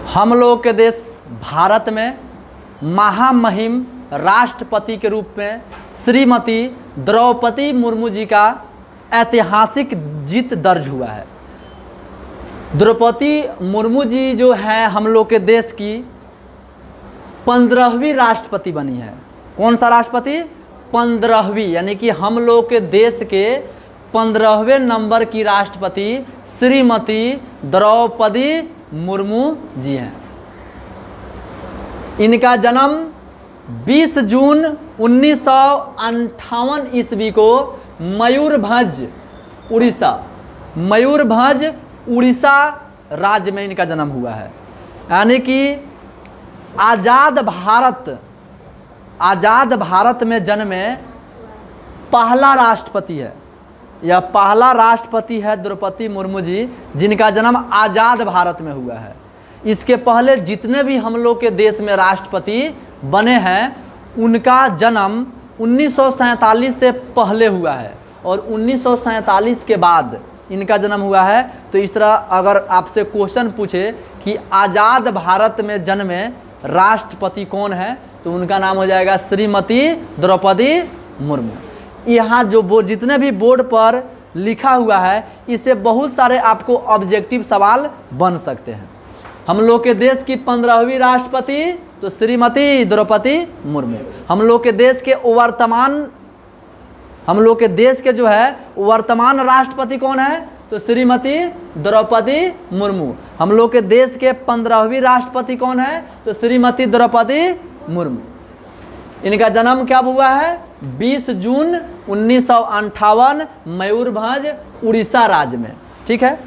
हम लोग के देश भारत में महामहिम राष्ट्रपति के रूप में श्रीमती द्रौपदी मुर्मू जी का ऐतिहासिक जीत दर्ज हुआ है। द्रौपदी मुर्मू जी जो है हम लोग के देश की 15वीं राष्ट्रपति बनी है। कौन सा राष्ट्रपति? 15वीं, यानी कि हम लोग के देश के 15वें नंबर की राष्ट्रपति श्रीमती द्रौपदी मुर्मू जी हैं। इनका जन्म 20 जून 1958 ईस्वी को मयूरभंज उड़ीसा राज्य में इनका जन्म हुआ है। यानी कि आज़ाद भारत में जन्मे पहला राष्ट्रपति है। यह पहला राष्ट्रपति है द्रौपदी मुर्मू जी, जिनका जन्म आज़ाद भारत में हुआ है। इसके पहले जितने भी हम लोग के देश में राष्ट्रपति बने हैं उनका जन्म 1947 से पहले हुआ है और 1947 के बाद इनका जन्म हुआ है। तो इस तरह अगर आपसे क्वेश्चन पूछे कि आज़ाद भारत में जन्मे राष्ट्रपति कौन है तो उनका नाम हो जाएगा श्रीमती द्रौपदी मुर्मू। यहाँ जो जितने भी बोर्ड पर लिखा हुआ है इससे बहुत सारे आपको ऑब्जेक्टिव सवाल बन सकते हैं। हम लोग के देश की 15वीं राष्ट्रपति तो श्रीमती द्रौपदी मुर्मू। हम लोग के देश के जो है वर्तमान राष्ट्रपति कौन है तो श्रीमती द्रौपदी मुर्मू। हम लोग के देश के 15वीं राष्ट्रपति कौन है तो श्रीमती द्रौपदी मुर्मू। इनका जन्म क्या हुआ है? 20 जून 1958 मयूरभंज उड़ीसा राज्य में। ठीक है।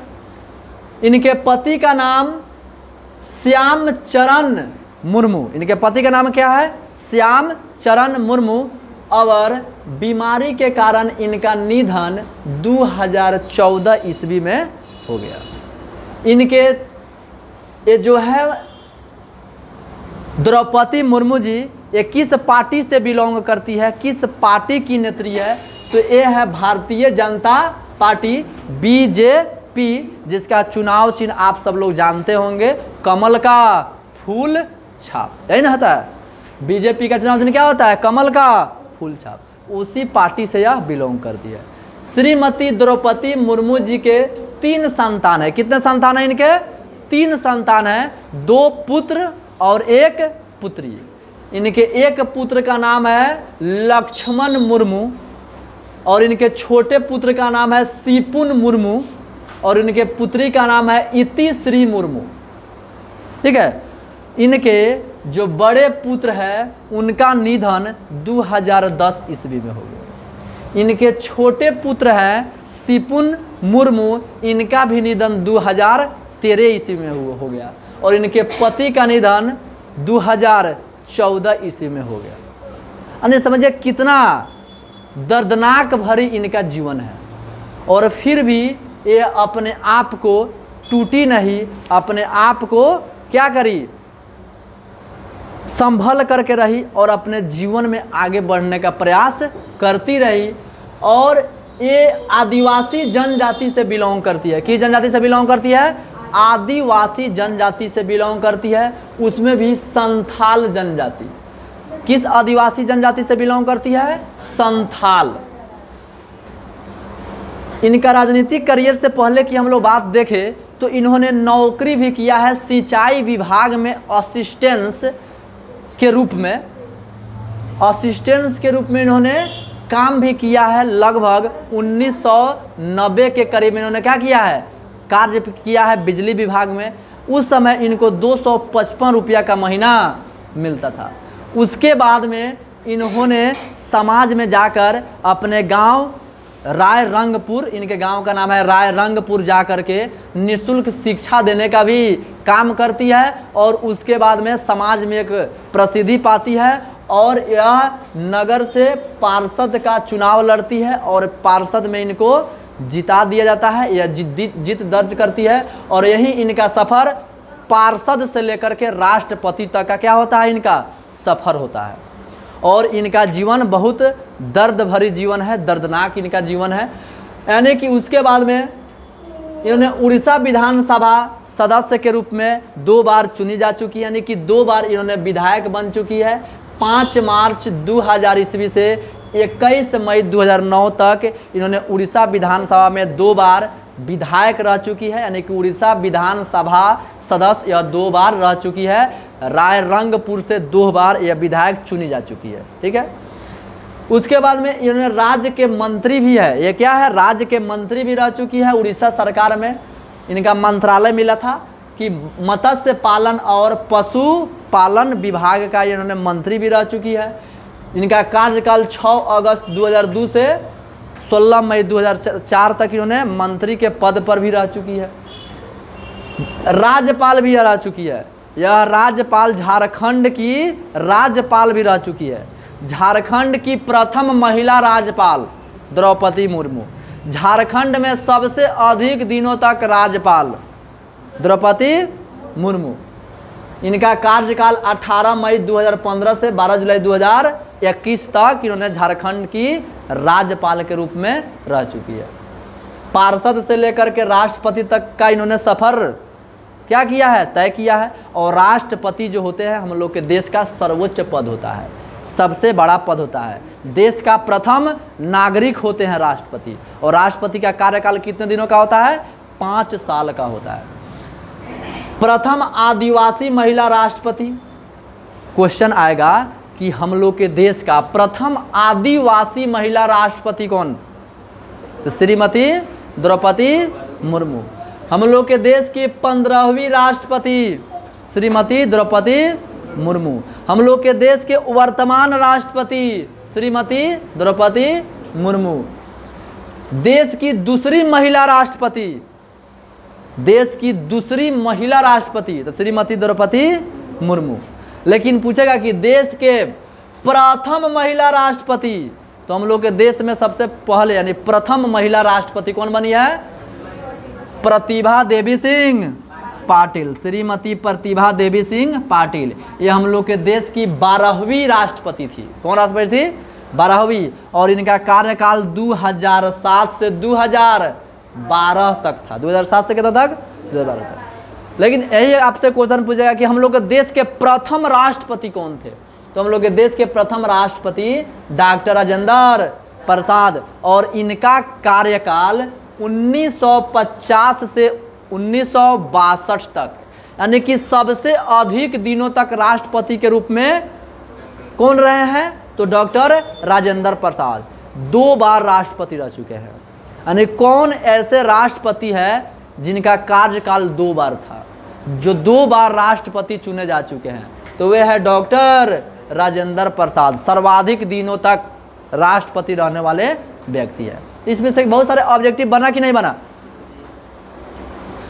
इनके पति का नाम श्यामचरण मुर्मू। इनके पति का नाम क्या है? श्यामचरण मुर्मू। और बीमारी के कारण इनका निधन 2014 ईस्वी में हो गया। इनके ये जो है द्रौपदी मुर्मू जी ये किस पार्टी से बिलोंग करती है, किस पार्टी की नेत्री है तो ये है भारतीय जनता पार्टी बीजेपी, जिसका चुनाव चिन्ह आप सब लोग जानते होंगे कमल का फूल छाप। यही ना होता है बीजेपी का चुनाव चिन्ह क्या होता है? कमल का फूल छाप। उसी पार्टी से यह बिलोंग करती है। श्रीमती द्रौपदी मुर्मू जी के 3 संतान है। कितने संतान है इनके? 3 संतान है, 2 पुत्र और 1 पुत्री। इनके एक पुत्र का नाम है लक्ष्मण मुर्मू और इनके छोटे पुत्र का नाम है सिपुन मुर्मू और इनके पुत्री का नाम है इतिश्री मुर्मू। ठीक है। इनके जो बड़े पुत्र है उनका निधन 2010 ईस्वी में हो गया। इनके छोटे पुत्र हैं सिपुन मुर्मू, इनका भी निधन 2013 ईस्वी में हो गया और इनके पति का निधन 2014 ईस्वी में हो गया। यानी समझिए कितना दर्दनाक भरी इनका जीवन है और फिर भी ये अपने आप को टूटी नहीं, अपने आप को क्या करी संभल करके रही और अपने जीवन में आगे बढ़ने का प्रयास करती रही। और ये आदिवासी जनजाति से बिलोंग करती है। किस जनजाति से बिलोंग करती है? आदिवासी जनजाति से बिलोंग करती है, उसमें भी संथाल जनजाति। किस आदिवासी जनजाति से बिलोंग करती है? संथाल। इनका राजनीतिक करियर से पहले की हम लोग बात देखें तो इन्होंने नौकरी भी किया है सिंचाई विभाग में असिस्टेंस के रूप में इन्होंने काम भी किया है। लगभग 1990 के करीब इन्होंने क्या किया है? कार्य किया है बिजली विभाग में। उस समय इनको 255 रुपया का महीना मिलता था। उसके बाद में इन्होंने समाज में जाकर अपने गांव रायरंगपुर, इनके गांव का नाम है रायरंगपुर, जा कर के निःशुल्क शिक्षा देने का भी काम करती है और उसके बाद में समाज में एक प्रसिद्धि पाती है और यह नगर से पार्षद का चुनाव लड़ती है और पार्षद में इनको जिता दिया जाता है। यह जीत दर्ज करती है और यही इनका सफ़र पार्षद से लेकर के राष्ट्रपति तक का क्या होता है? इनका सफ़र होता है। और इनका जीवन बहुत दर्द भरी जीवन है, दर्दनाक इनका जीवन है। यानी कि उसके बाद में इन्होंने उड़ीसा विधानसभा सदस्य के रूप में 2 बार चुनी जा चुकी है, यानी कि 2 बार इन्होंने विधायक बन चुकी है। 5 मार्च 2000 ईस्वी से 21 मई 2009 तक इन्होंने उड़ीसा विधानसभा में 2 बार विधायक रह चुकी है, यानी कि उड़ीसा विधानसभा सदस्य यह 2 बार रह चुकी है। रायरंगपुर से 2 बार यह विधायक चुनी जा चुकी है। ठीक है, उसके बाद में इन्होंने राज्य के मंत्री भी है। ये क्या है, राज्य के मंत्री भी रह चुकी है। उड़ीसा सरकार में इनका मंत्रालय मिला था कि मत्स्य पालन और पशु पालन विभाग का इन्होंने मंत्री भी रह चुकी है। इनका कार्यकाल 6 अगस्त 2002 से 16 मई 2004 तक इन्होंने मंत्री के पद पर भी रह चुकी है। राज्यपाल भी रह चुकी है। यह राज्यपाल झारखंड की राज्यपाल भी रह चुकी है। झारखंड की प्रथम महिला राज्यपाल द्रौपदी मुर्मू। झारखंड में सबसे अधिक दिनों तक राज्यपाल द्रौपदी मुर्मू। इनका कार्यकाल 18 मई 2015 से 12 जुलाई 2021 तक इन्होंने झारखंड की राज्यपाल के रूप में रह चुकी है। पार्षद से लेकर के राष्ट्रपति तक का इन्होंने सफर क्या किया है, तय किया है। और राष्ट्रपति जो होते हैं हम लोग के देश का सर्वोच्च पद होता है, सबसे बड़ा पद होता है। देश का प्रथम नागरिक होते हैं राष्ट्रपति। और राष्ट्रपति का कार्यकाल कितने दिनों का होता है, 5 साल का होता है। प्रथम आदिवासी महिला राष्ट्रपति। क्वेश्चन आएगा कि हम लोग के देश का प्रथम आदिवासी महिला राष्ट्रपति कौन, तो श्रीमती द्रौपदी मुर्मू। हम लोग के देश की 15वीं राष्ट्रपति श्रीमती द्रौपदी मुर्मू। हम लोग के देश के वर्तमान राष्ट्रपति श्रीमती द्रौपदी मुर्मू। देश की दूसरी महिला राष्ट्रपति, देश की दूसरी महिला राष्ट्रपति तो श्रीमती द्रौपदी मुर्मू। लेकिन पूछेगा कि देश के प्रथम महिला राष्ट्रपति, तो हम लोग के देश में सबसे पहले यानी प्रथम महिला राष्ट्रपति कौन बनी है, प्रतिभा देवी सिंह पाटिल। श्रीमती प्रतिभा देवी सिंह पाटिल। ये हम लोग के देश की 12वीं राष्ट्रपति थी। कौन राष्ट्रपति थी, 12वीं। और इनका कार्यकाल 2007 से 2012 तक था। 2007 से कितना तक, 2012 तक। लेकिन यही आपसे क्वेश्चन पूछेगा कि हम लोग के देश के प्रथम राष्ट्रपति कौन थे, तो हम लोग के देश के प्रथम राष्ट्रपति डॉक्टर राजेंद्र प्रसाद। और इनका कार्यकाल 1950 से 1962 तक, यानी कि सबसे अधिक दिनों तक राष्ट्रपति के रूप में कौन रहे हैं, तो डॉक्टर राजेंद्र प्रसाद 2 बार राष्ट्रपति रह चुके हैं। यानी कौन ऐसे राष्ट्रपति है जिनका कार्यकाल 2 बार था, जो 2 बार राष्ट्रपति चुने जा चुके हैं, तो वे है डॉक्टर राजेंद्र प्रसाद। सर्वाधिक दिनों तक राष्ट्रपति रहने वाले व्यक्ति है। इसमें से बहुत सारे ऑब्जेक्टिव बना कि नहीं बना,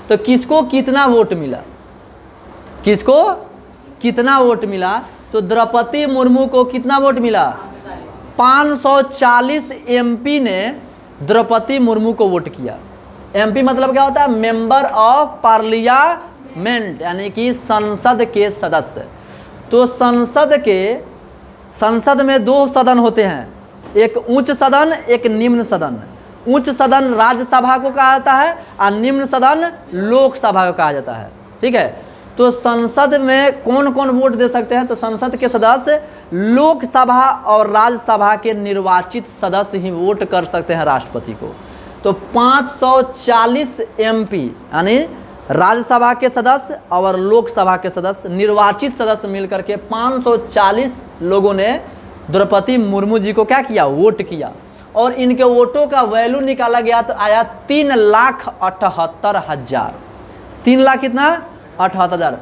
तो किसको कितना वोट मिला, किसको कितना वोट मिला, तो द्रौपदी मुर्मू को कितना वोट मिला, 540 एमपी ने द्रौपदी मुर्मू को वोट किया। एमपी मतलब क्या होता है, मेंबर ऑफ पार्लियामेंट, यानी कि संसद के सदस्य। तो संसद में 2 सदन होते हैं, एक उच्च सदन एक निम्न सदन। उच्च सदन राज्यसभा को कहा जाता है और निम्न सदन लोकसभा को कहा जाता है। ठीक है, तो संसद में कौन कौन वोट दे सकते हैं, तो संसद के सदस्य लोकसभा और राज्यसभा के निर्वाचित सदस्य ही वोट कर सकते हैं राष्ट्रपति को। तो 540 एमपी यानी राज्यसभा के सदस्य और लोकसभा के सदस्य, निर्वाचित सदस्य मिलकर के 540 लोगों ने द्रौपदी मुर्मू जी को क्या किया, वोट किया। और इनके वोटों का वैल्यू निकाला गया तो आया 3,78,000। 3 लाख कितना, 78,000।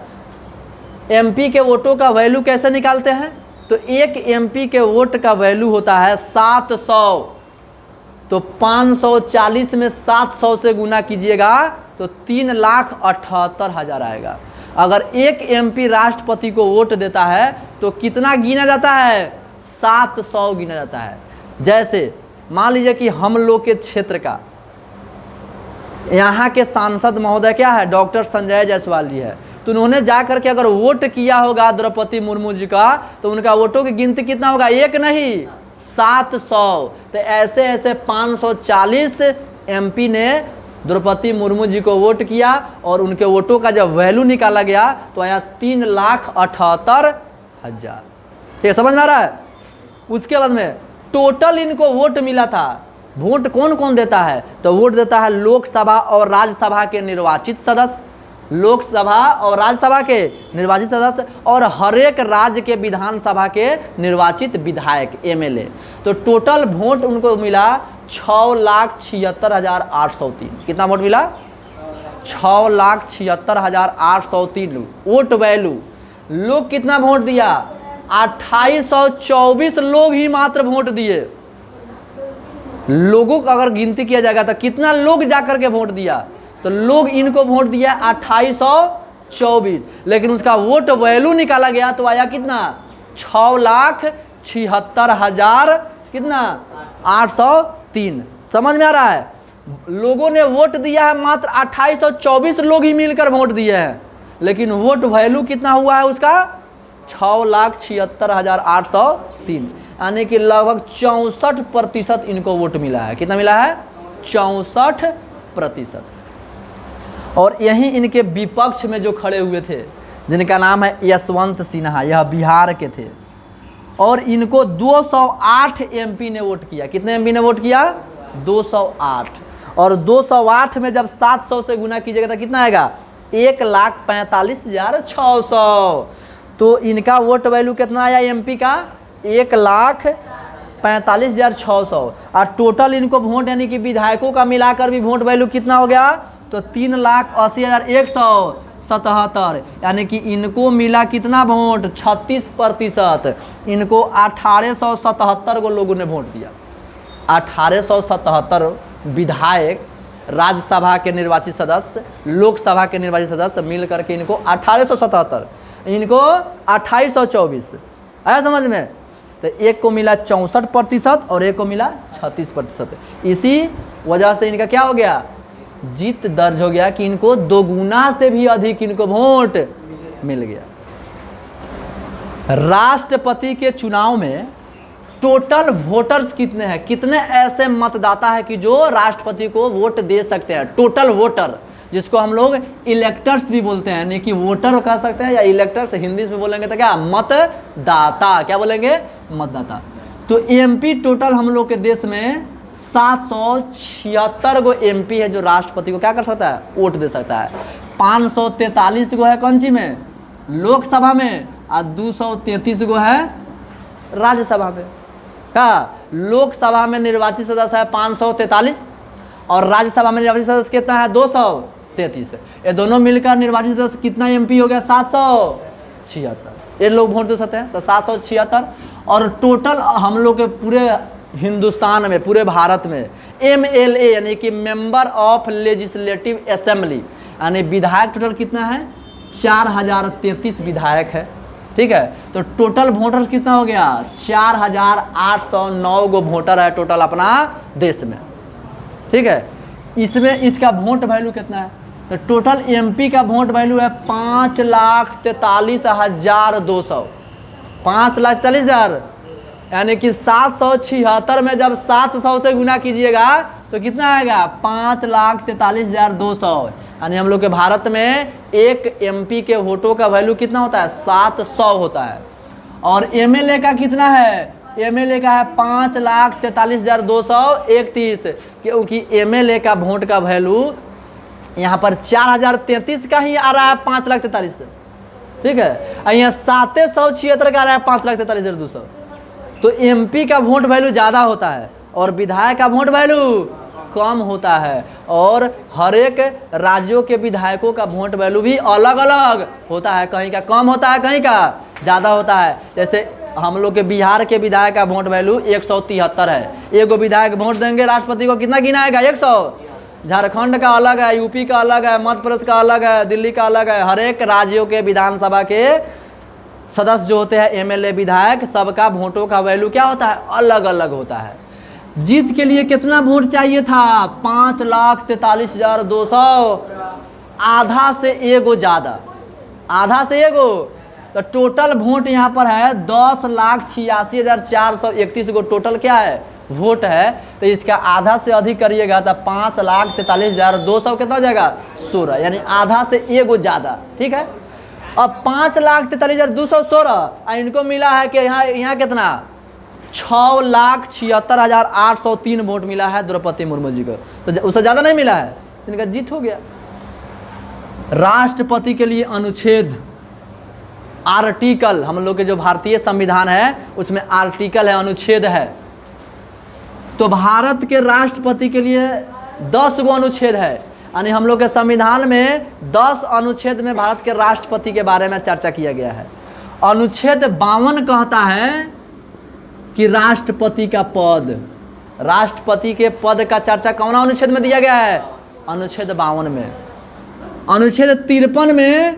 एमपी के वोटों का वैल्यू कैसे निकालते हैं, तो एक एमपी के वोट का वैल्यू होता है 700। तो 540 में 700 से गुना कीजिएगा तो 3,78,000 आएगा। अगर एक एमपी राष्ट्रपति को वोट देता है तो कितना गिना जाता है, 700 गिना जाता है। जैसे मान लीजिए कि हम लोग के क्षेत्र का यहाँ के सांसद महोदय क्या है, डॉक्टर संजय जायसवाल जी है, तो उन्होंने जाकर के अगर वोट किया होगा द्रौपदी मुर्मू जी का, तो उनका वोटों की गिनती कितना होगा, 1 नहीं 700। तो ऐसे ऐसे 540 एमपी ने द्रौपदी मुर्मू जी को वोट किया और उनके वोटों का जब वैल्यू निकाला गया तो आया 3,78,000। ये समझ में आ रहा है। उसके बाद में टोटल इनको वोट मिला था। वोट कौन कौन देता है? तो वोट देता है लोकसभा और राज्यसभा के निर्वाचित सदस्य, लोकसभा और राज्यसभा के निर्वाचित सदस्य, और हर एक राज्य के विधानसभा के निर्वाचित विधायक एमएलए। तो टोटल वोट उनको मिला 6,76,803। कितना वोट मिला? 6,76,803 वोट वैल्यू। लोग कितना वोट दिया? 2824 लोग ही मात्र वोट दिए। लोगों का अगर गिनती किया जाएगा तो कितना लोग जाकर के वोट दिया? तो लोग इनको वोट दिया 2824, लेकिन उसका वोट वैल्यू निकाला गया तो आया कितना? 6,76,000 कितना? 803। समझ में आ रहा है। लोगों ने वोट दिया है मात्र 2824 लोग ही मिलकर वोट दिए हैं, लेकिन वोट वैल्यू कितना हुआ है उसका? 6,76,803, यानी कि लगभग 64% इनको वोट मिला है। कितना मिला है? 64%। और यहीं इनके विपक्ष में जो खड़े हुए थे, जिनका नाम है यशवंत सिन्हा, यह बिहार के थे, और इनको 208 एमपी ने वोट किया। कितने एमपी ने वोट किया? 208। और 208 में जब 700 से गुना कीजिएगा तो कितना आएगा? 1,45,600। तो इनका वोट वैल्यू कितना आया एमपी का? 1,45,600। और टोटल इनको वोट यानी कि विधायकों का मिलाकर भी वोट वैल्यू कितना हो गया? तो 3,80,177। यानी कि इनको मिला कितना वोट? 36%। इनको 1,877 को लोगों ने वोट दिया। 1,877 विधायक, राज्यसभा के निर्वाचित सदस्य, लोकसभा के निर्वाचित सदस्य मिल करके इनको 1,877, इनको 2,824। आया समझ में? तो एक को मिला 64% और एक को मिला 36%। इसी वजह से इनका क्या हो गया? जीत दर्ज हो गया कि इनको दोगुना से भी अधिक इनको वोट मिल गया। राष्ट्रपति के चुनाव में टोटल वोटर्स कितने हैं? कितने ऐसे मतदाता है कि जो राष्ट्रपति को वोट दे सकते हैं? टोटल वोटर, जिसको हम लोग इलेक्टर्स भी बोलते हैं, यानी कि वोटर कह सकते हैं या इलेक्टर्स हिंदी में बोलेंगे तो क्या? मतदाता। क्या बोलेंगे? मतदाता। तो एमपी टोटल हम लोग के देश में 776 गो एमपी है जो राष्ट्रपति को क्या कर सकता है? वोट दे सकता है। 543 गो है कौन सी में? लोकसभा में, और 233 गो है राज्यसभा में। क्या? लोकसभा में निर्वाचित सदस्य है 543 और राज्यसभा में निर्वाचित सदस्य कितना है? 233। ये दोनों मिलकर निर्वाचित सदस्य कितना एमपी हो गया? 776। ये लोग वोट दे सकते हैं, तो 776। और टोटल हम लोग के पूरे हिंदुस्तान में, पूरे भारत में एमएलए यानी कि मेंबर ऑफ लेजिस्लेटिव असेंबली, यानी विधायक टोटल कितना है? 4,033 विधायक है। ठीक है, तो टोटल वोटर कितना हो गया? 4,809 गो वोटर है टोटल अपना देश में। ठीक है, इसमें इसका वोट वैल्यू कितना है? तो टोटल एमपी का वोट वैल्यू है 5,43,200। 5,43,000, यानी कि 776 में जब 700 से गुना कीजिएगा तो कितना आएगा? 5,43,200। यानी हम लोग के भारत में एक एमपी के वोटों का वैल्यू कितना होता है? 700 होता है। और एमएलए का कितना है? एमएलए का है 5,43,231, क्योंकि एमएलए का वोट का वैल्यू यहाँ पर 4,033 का ही आ रहा है 5,43,000 से। ठीक है, यहाँ 776 का आ रहा है 5,43,200। तो एमपी का वोट वैल्यू ज़्यादा होता है और विधायक का वोट वैल्यू कम होता है। और हर एक राज्यों के विधायकों का वोट वैल्यू भी अलग अलग होता है, कहीं का कम होता है, कहीं का ज़्यादा होता है। जैसे हम लोग के बिहार के विधायक का वोट वैल्यू 173 है। एक विधायक वोट देंगे राष्ट्रपति को, कितना गिनाएगा? 100। झारखंड का अलग है, यूपी का अलग है, मध्य प्रदेश का अलग है, दिल्ली का अलग है। हर एक राज्यों के विधानसभा के सदस्य जो होते हैं एमएलए विधायक, सबका वोटों का वैल्यू क्या होता है? अलग अलग होता है। जीत के लिए कितना वोट चाहिए था? 5,43,200। आधा से एगो ज़्यादा, आधा से एगो। तो टोटल वोट यहाँ पर है 10,86,431 गो टोटल क्या है? वोट है, तो इसका आधा से अधिक करिएगा तो 5,43,200 कितना हो जाएगा 16, यानी आधा से एगो ज़्यादा। ठीक है, अब 5,43,216 और इनको मिला है कि यहाँ कितना 6,76,803 वोट मिला है द्रौपदी मुर्मू जी को, तो उससे ज़्यादा नहीं मिला है, इनका जीत हो गया। राष्ट्रपति के लिए अनुच्छेद आर्टिकल, हम लोग के जो भारतीय संविधान है उसमें आर्टिकल है, अनुच्छेद है, तो भारत के राष्ट्रपति के लिए 10 गो अनुच्छेद है, यानी हम लोग के संविधान में 10 अनुच्छेद में भारत के राष्ट्रपति के बारे में चर्चा किया गया है। अनुच्छेद 52 कहता है कि राष्ट्रपति का पद, राष्ट्रपति के पद का चर्चा कौन अनुच्छेद में दिया गया है, अनुच्छेद 52 में। अनुच्छेद 53 में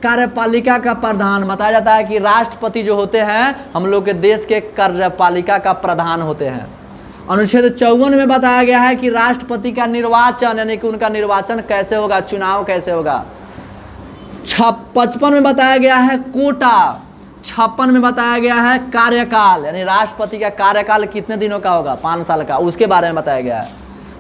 कार्यपालिका का प्रधान बताया जाता है कि राष्ट्रपति जो होते हैं हम लोग के देश के कार्यपालिका का प्रधान होते हैं। अनुच्छेद 54 में बताया गया है कि राष्ट्रपति का निर्वाचन, यानी कि उनका निर्वाचन कैसे होगा, चुनाव कैसे होगा। 55 में बताया गया है कोटा, 56 में बताया गया है कार्यकाल, यानी राष्ट्रपति का कार्यकाल कितने दिनों का होगा, 5 साल का, उसके बारे में बताया गया है।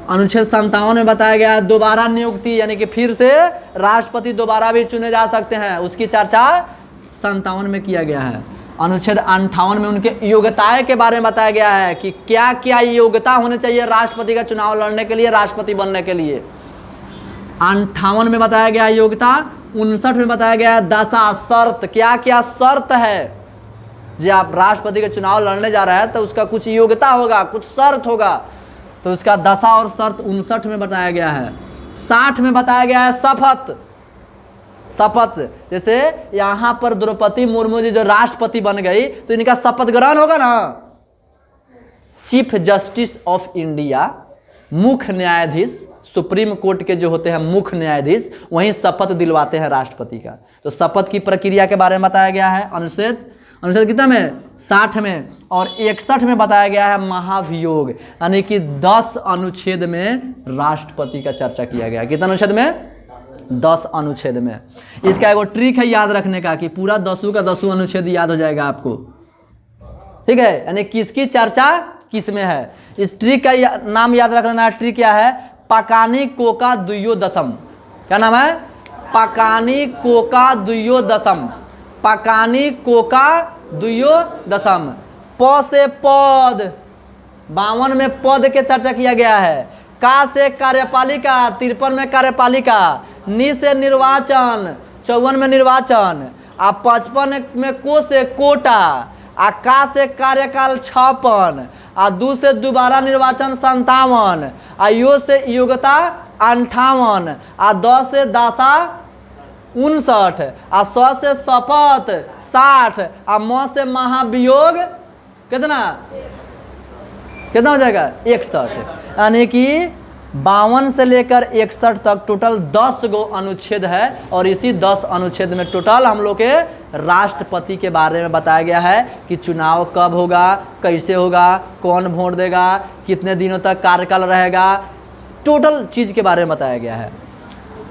अनुच्छेद 57 में बताया गया है दोबारा नियुक्ति, यानी कि फिर से राष्ट्रपति दोबारा भी चुने जा सकते हैं, उसकी चर्चा 57 में किया गया है। अनुच्छेद 58 में उनके योग्यताएं के बारे में बताया गया है कि क्या क्या योग्यता होनी चाहिए राष्ट्रपति का चुनाव लड़ने के लिए, राष्ट्रपति बनने के लिए। 58 में बताया गया है योग्यता। 59 में बताया गया है दशा शर्त, क्या क्या शर्त है जो आप राष्ट्रपति के चुनाव लड़ने जा रहे हैं तो उसका कुछ योग्यता होगा, कुछ शर्त होगा, तो उसका दशा और शर्त 59 में बताया गया है। 60 में बताया गया है शपथ, शपथ जैसे यहाँ पर द्रौपदी मुर्मू जी जो राष्ट्रपति बन गई तो इनका शपथ ग्रहण होगा ना, चीफ जस्टिस ऑफ इंडिया, मुख्य न्यायाधीश, सुप्रीम कोर्ट के जो होते हैं मुख्य न्यायाधीश, वहीं शपथ दिलवाते हैं राष्ट्रपति का। तो शपथ की प्रक्रिया के बारे में बताया गया है अनुच्छेद कितना में 60 में। और 61 में बताया गया है महाभियोग, यानी कि 10 अनुच्छेद में राष्ट्रपति का चर्चा किया गया। कितना अनुच्छेद में, 10 अनुच्छेद में। इसका एगो ट्रिक है याद रखने का कि पूरा 10 का 10 अनुच्छेद याद हो जाएगा आपको, ठीक है, यानी किसकी चर्चा किस में है। इस ट्रिक का नाम याद रखना, ट्रिक क्या है, पकानी कोका द्वयोदशम। क्या नाम है, पकानी कोका द्वयोदशम, पकानी कोका द्वयोदशम। प से पद, 52 में पद के चर्चा किया गया है। का से कार्यपालिका, 53 में कार्यपालिका। नि से निर्वाचन, 54 में निर्वाचन। आ 55 में को से कोटा। आ का से कार्यकाल 56। आ दू से दोबारा निर्वाचन 57। आ यो से योग्यता 58। आ द से दशा 59। आ स से शपथ 60। आ म से महाभियोग कितना हो जाएगा 61। यानी कि 52 से लेकर 61 तक टोटल 10 गो अनुच्छेद है। और इसी 10 अनुच्छेद में टोटल हम लोग के राष्ट्रपति के बारे में बताया गया है कि चुनाव कब होगा, कैसे होगा, कौन वोट देगा, कितने दिनों तक कार्यकाल रहेगा, टोटल चीज़ के बारे में बताया गया है।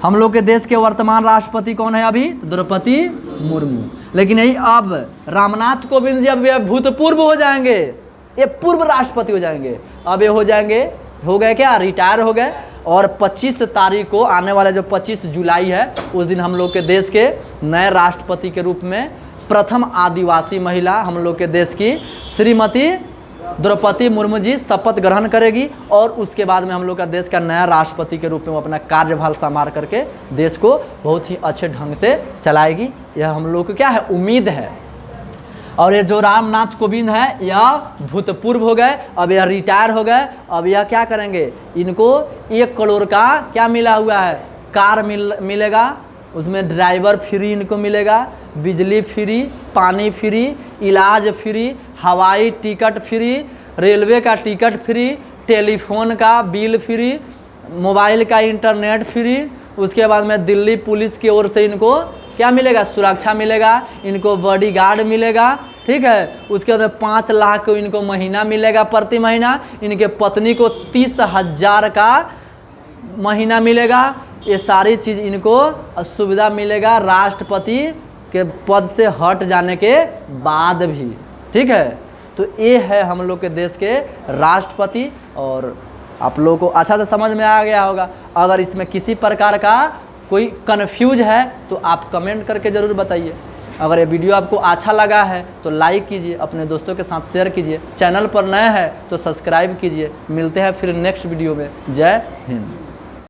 हम लोग के देश के वर्तमान राष्ट्रपति कौन है अभी, द्रौपदी मुर्मू। लेकिन यही अब रामनाथ कोविंद जी अब भूतपूर्व हो जाएंगे, ये पूर्व राष्ट्रपति हो जाएंगे। अब ये हो गए क्या, रिटायर हो गए। और 25 तारीख को आने वाले जो 25 जुलाई है उस दिन हम लोग के देश के नए राष्ट्रपति के रूप में प्रथम आदिवासी महिला हम लोग के देश की श्रीमती द्रौपदी मुर्मू जी शपथ ग्रहण करेगी। और उसके बाद में हम लोग का देश का नया राष्ट्रपति के रूप में वो अपना कार्यभार संभाल करके देश को बहुत ही अच्छे ढंग से चलाएगी, यह हम लोग को क्या है, उम्मीद है। और ये जो रामनाथ कोविंद है यह भूतपूर्व हो गए, अब यह रिटायर हो गए। अब यह क्या करेंगे, इनको 1 करोड़ का क्या मिला हुआ है, कार मिलेगा, उसमें ड्राइवर फ्री इनको मिलेगा, बिजली फ्री, पानी फ्री, इलाज फ्री, हवाई टिकट फ्री, रेलवे का टिकट फ्री, टेलीफोन का बिल फ्री, मोबाइल का इंटरनेट फ्री। उसके बाद में दिल्ली पुलिस की ओर से इनको क्या मिलेगा, सुरक्षा मिलेगा, इनको बॉडीगार्ड मिलेगा, ठीक है। उसके बाद 5 लाख को इनको महीना मिलेगा प्रति महीना। इनके पत्नी को 30,000 का महीना मिलेगा। ये सारी चीज़ इनको सुविधा मिलेगा राष्ट्रपति के पद से हट जाने के बाद भी, ठीक है। तो ये है हम लोग के देश के राष्ट्रपति। और आप लोगों को अच्छा से समझ में आ गया होगा। अगर इसमें किसी प्रकार का कोई कन्फ्यूज है तो आप कमेंट करके ज़रूर बताइए। अगर ये वीडियो आपको अच्छा लगा है तो लाइक कीजिए, अपने दोस्तों के साथ शेयर कीजिए, चैनल पर नए हैं तो सब्सक्राइब कीजिए। मिलते हैं फिर नेक्स्ट वीडियो में। जय हिंद।